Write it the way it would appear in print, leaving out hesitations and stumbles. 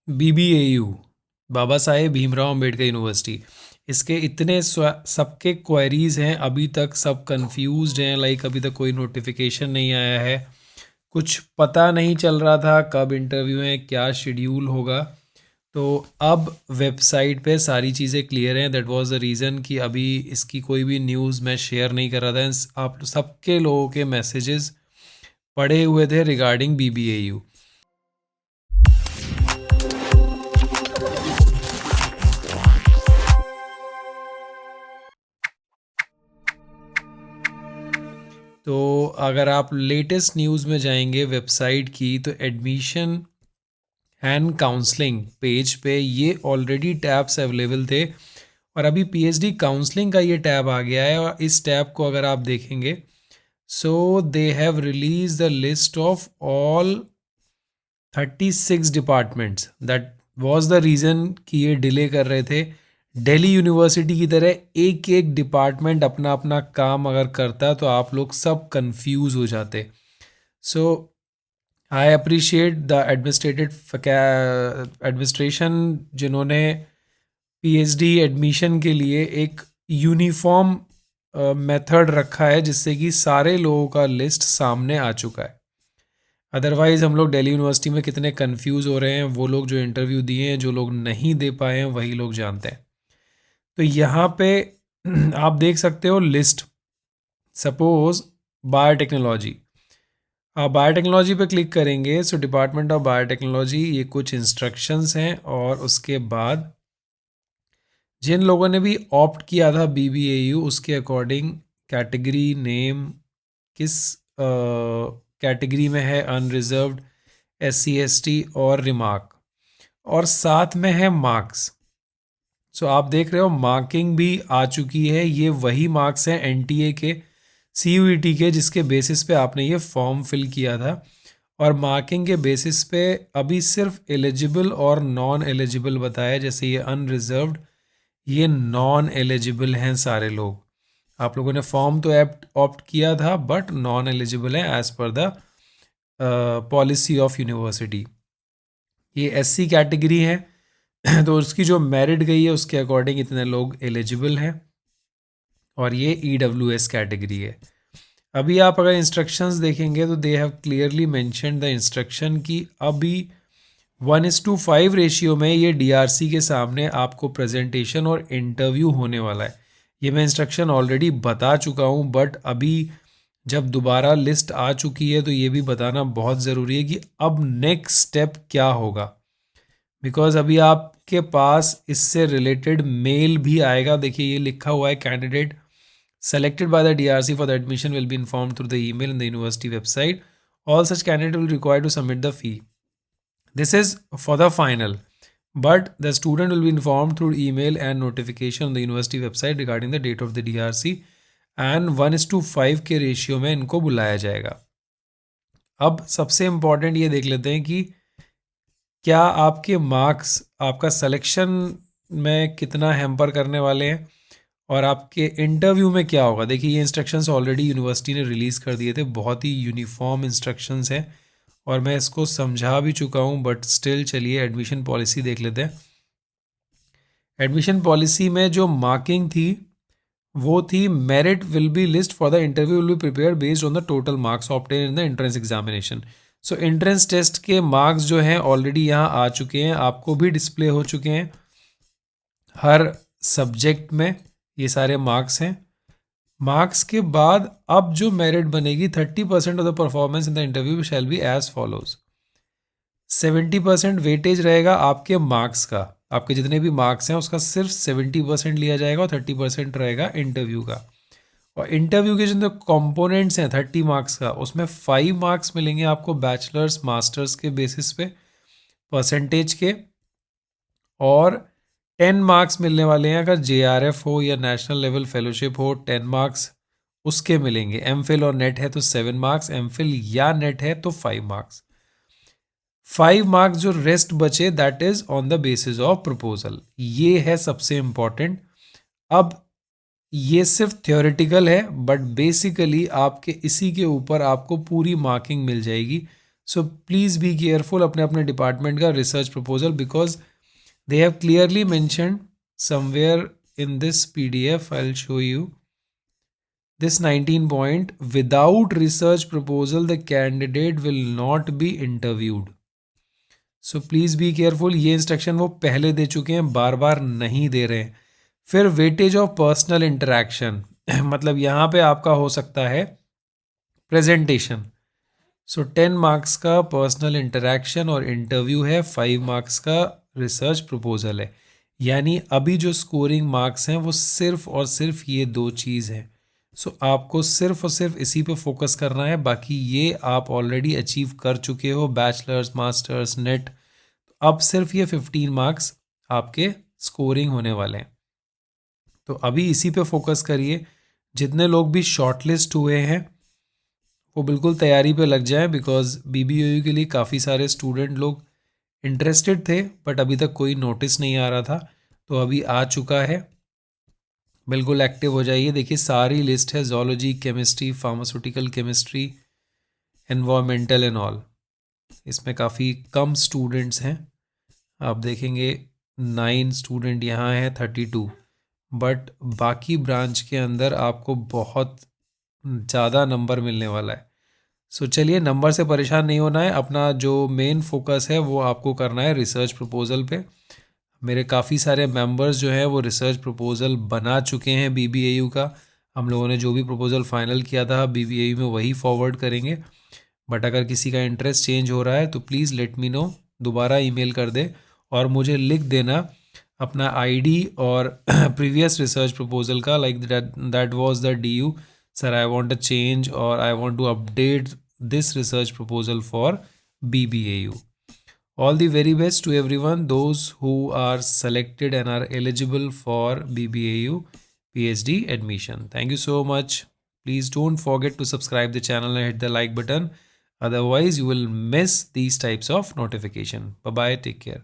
BBAU, Baba Saheb Bhimrao Ambedkar university. इसके इतने सबके क्वेरीज हैं, अभी तक सब कंफ्यूज्ड हैं। लाइक अभी तक कोई नोटिफिकेशन नहीं आया है, कुछ पता नहीं चल रहा था कब इंटरव्यू है, क्या शेड्यूल होगा। तो अब वेबसाइट पे सारी चीज़ें क्लियर हैं। दैट वाज द रीज़न कि अभी इसकी कोई भी न्यूज़ मैं शेयर नहीं कर रहा था। आप सबके लोगों के मैसेजेस पड़े हुए थे रिगार्डिंग BBAU। तो अगर आप लेटेस्ट न्यूज़ में जाएंगे वेबसाइट की, तो एडमिशन एंड काउंसलिंग पेज पे ये ऑलरेडी टैब्स अवेलेबल थे, और अभी PhD काउंसलिंग का ये टैब आ गया है। और इस टैब को अगर आप देखेंगे, so they have release the list of all 36 departments. That was the reason कि ये डिले कर रहे थे। दिल्ली यूनिवर्सिटी की तरह एक एक डिपार्टमेंट अपना अपना काम अगर करता तो आप लोग सब कंफ्यूज हो जाते। सो आई अप्रिशिएट द एडमिनिस्ट्रेशन जिन्होंने PhD एडमिशन के लिए एक यूनिफॉर्म मेथड रखा है, जिससे कि सारे लोगों का लिस्ट सामने आ चुका है। अदरवाइज़ हम लोग दिल्ली यूनिवर्सिटी में कितने कंफ्यूज हो रहे हैं, वो लोग जो इंटरव्यू दिए हैं, जो लोग नहीं दे पाए हैं, वही लोग जानते हैं। तो यहाँ पे आप देख सकते हो लिस्ट। सपोज बायोटेक्नोलॉजी, आप बायोटेक्नोलॉजी पे क्लिक करेंगे, सो डिपार्टमेंट ऑफ बायोटेक्नोलॉजी, ये कुछ इंस्ट्रक्शंस हैं। और उसके बाद जिन लोगों ने भी ऑप्ट किया था BBAU, उसके अकॉर्डिंग कैटेगरी नेम किस कैटेगरी में है, अनरिजर्व्ड, SC ST और रिमार्क, और साथ में है मार्क्स। सो आप देख रहे हो मार्किंग भी आ चुकी है। ये वही मार्क्स हैं NTA के, CUET के, जिसके बेसिस पे आपने ये फॉर्म फिल किया था। और मार्किंग के बेसिस पे अभी सिर्फ एलिजिबल और नॉन एलिजिबल बताया। जैसे ये अनरिजर्व्ड, ये नॉन एलिजिबल हैं सारे लोग। आप लोगों ने फॉर्म तो ऑप्ट किया था, बट नॉन एलिजिबल है as per the policy of university. ये SC कैटेगरी है, तो उसकी जो मेरिट गई है उसके अकॉर्डिंग इतने लोग एलिजिबल हैं। और ये EWS कैटेगरी है। अभी आप अगर इंस्ट्रक्शंस देखेंगे तो they have clearly mention the instruction कि अभी 1:5 रेशियो में ये DRC के सामने आपको प्रेजेंटेशन और इंटरव्यू होने वाला है। ये मैं इंस्ट्रक्शन ऑलरेडी बता चुका हूँ, बट अभी जब दोबारा लिस्ट आ चुकी है तो ये भी बताना बहुत ज़रूरी है कि अब नेक्स्ट स्टेप क्या होगा। बिकॉज अभी आपके पास इससे रिलेटेड मेल भी आएगा। देखिए ये लिखा हुआ है, candidate selected by the DRC for the admission will be informed through the email in the university website. All such candidates will be required to submit the fee. This is for the final, but the student will be informed through email and notification on the university website regarding the date of the DRC, and 1:5 के ratio में इनको बुलाया जाएगा। अब सबसे important ये देख लेते हैं कि क्या आपके मार्क्स आपका सिलेक्शन में कितना हैम्पर करने वाले हैं, और आपके इंटरव्यू में क्या होगा। देखिए ये इंस्ट्रक्शंस ऑलरेडी यूनिवर्सिटी ने रिलीज़ कर दिए थे, बहुत ही यूनिफॉर्म इंस्ट्रक्शंस हैं, और मैं इसको समझा भी चुका हूँ, बट स्टिल चलिए एडमिशन पॉलिसी देख लेते हैं। एडमिशन पॉलिसी में जो मार्किंग थी वो थी, merit will be list for the interview will be prepare based on the total marks obtain in the entrance examination. So entrance test के मार्क्स जो हैं ऑलरेडी यहाँ आ चुके हैं, आपको भी डिस्प्ले हो चुके हैं हर सब्जेक्ट में। ये सारे मार्क्स हैं। मार्क्स के बाद अब जो मेरिट बनेगी, 30% of the performance in the interview shall be as follows. 70% weightage रहेगा आपके मार्क्स का, आपके जितने भी मार्क्स हैं उसका सिर्फ 70% लिया जाएगा, और 30% रहेगा इंटरव्यू का। और इंटरव्यू के जो कंपोनेंट्स हैं 30 मार्क्स का, उसमें 5 मार्क्स मिलेंगे आपको बैचलर्स मास्टर्स के बेसिस पे परसेंटेज के, और 10 मार्क्स मिलने वाले हैं अगर JRF हो या नेशनल लेवल फेलोशिप हो, 10 मार्क्स उसके मिलेंगे। MPhil और नेट है तो 7 मार्क्स, MPhil या नेट है तो 5 मार्क्स। 5 मार्क्स जो रेस्ट बचे, that is on the basis of proposal. ये है सबसे इम्पॉर्टेंट। अब ये सिर्फ थ्योरेटिकल है, बट बेसिकली आपके इसी के ऊपर आपको पूरी मार्किंग मिल जाएगी। सो प्लीज़ बी केयरफुल अपने अपने डिपार्टमेंट का research proposal, because they have clearly mentioned somewhere in this PDF, I'll show you this 19 point: without research proposal the candidate will not be interviewed. So please be careful, ये instruction वो पहले दे चुके हैं, बार बार नहीं दे रहे हैं. फिर वेटेज ऑफ पर्सनल इंटरेक्शन मतलब यहाँ पे आपका हो सकता है प्रेजेंटेशन. सो 10 मार्क्स का पर्सनल इंटरेक्शन और इंटरव्यू है, 5 मार्क्स का रिसर्च प्रपोजल है. यानी अभी जो स्कोरिंग मार्क्स हैं वो सिर्फ और सिर्फ ये दो चीज़ है. सो आपको सिर्फ और सिर्फ इसी पे फोकस करना है. बाकी ये आप ऑलरेडी अचीव कर चुके हो, बैचलर्स, मास्टर्स, नेट. अब सिर्फ ये 15 मार्क्स आपके स्कोरिंग होने वाले हैं. तो अभी इसी पे फोकस करिए. जितने लोग भी शॉर्टलिस्ट हुए हैं वो बिल्कुल तैयारी पे लग जाएं, बिकॉज BBAU के लिए काफ़ी सारे स्टूडेंट लोग इंटरेस्टेड थे बट अभी तक कोई नोटिस नहीं आ रहा था. तो अभी आ चुका है, बिल्कुल एक्टिव हो जाइए. देखिए सारी लिस्ट है: zoology, chemistry, pharmaceutical chemistry, environmental and all. इसमें काफ़ी कम स्टूडेंट्स हैं. आप देखेंगे 9 स्टूडेंट यहाँ हैं 32, बट बाकी ब्रांच के अंदर आपको बहुत ज़्यादा नंबर मिलने वाला है. सो चलिए, नंबर से परेशान नहीं होना है. अपना जो मेन फोकस है वो आपको करना है रिसर्च प्रपोजल पे. मेरे काफ़ी सारे मेंबर्स जो हैं वो रिसर्च प्रपोजल बना चुके हैं BBAU का. हम लोगों ने जो भी प्रपोजल फाइनल किया था BBAU में वही फॉरवर्ड करेंगे. बट अगर किसी का इंटरेस्ट चेंज हो रहा है तो प्लीज़ लेट मी नो, दोबारा ईमेल कर दे और मुझे लिख देना अपना ID और प्रीवियस रिसर्च प्रपोजल का, like that was the DU sir, I want a change और I want to update this research proposal for BBAU. All the very best to everyone, those who are selected and are eligible for BBAU PhD admission. Thank you so much. Please don't forget to subscribe the channel and hit the like button. Otherwise, you will miss these types of notification. Bye bye. Take care.